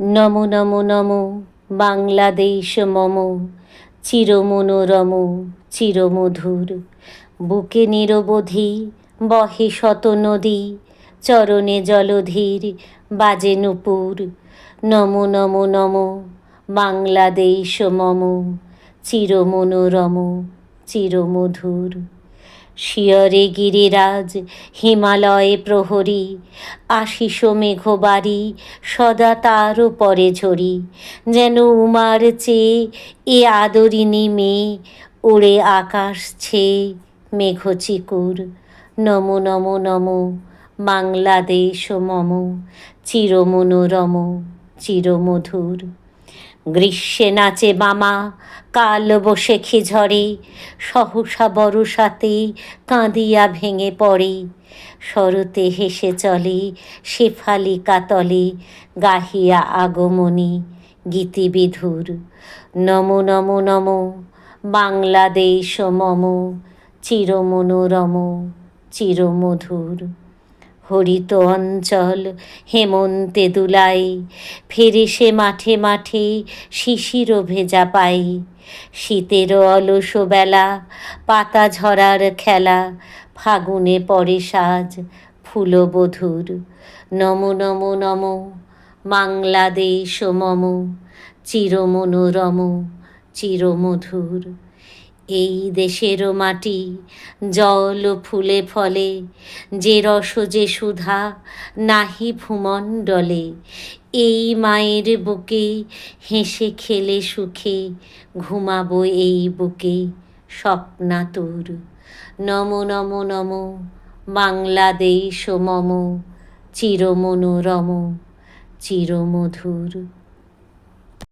নমো নমো নমো বাংলাদেশ মম, চিরমনোরম চিরমধুর। বুকে নিরবধি বহে শত নদী, চরণে জলধীর বাজে নূপুর। নমো নমো নমো বাংলাদেশ মম, চিরমনোরম চিরমধুর। শিয়রে গিরিরাজ হিমালয়ে প্রহরী, আশিস মেঘবাড়ি সদা তার পরে ঝরি। যেন উমার চেয়ে এ আদরিণী মেয়ে, ওড়ে আকাশ ছেয়ে মেঘচিকুর। নমো নমো নমো বাংলাদেশ মম, চিরমনোরম চিরমধুর। গ্রীষ্মে নাচে বামা, কাল বৈশাখী ঝড়ে, সহসা বরষাতে কাঁদিয়া ভেঙে পড়ে। শরতে হেসে চলে শেফালিকা তলে, গাহিয়া আগমনী গীতিবিধুর। নমো নমো নমো বাংলাদেশ মম, চিরমনোরম চিরমধুর। হরিত অঞ্চল হেমন্তে দুলাই, ফেরে সে মাঠে মাঠে শিশির ভেজা পাই। শীতের অলস বেলা, পাতা ঝরার খেলা, ফাগুনে পরে সাজ ফুলবধূর। নমো নমো নমো বাংলাদেশ মম, চিরমনোরম চিরমধুর। এই দেশের মাটি জল ফুলে ফলে, যে রস যে সুধা নাহি ভূমণ্ডলে। এই মায়ের বুকে হেসে খেলে সুখে, ঘুমাবো এই বুকে স্বপ্নাতুর। নমো নমো নমো বাংলাদেশ মম, চিরমনোরম চিরমধুর।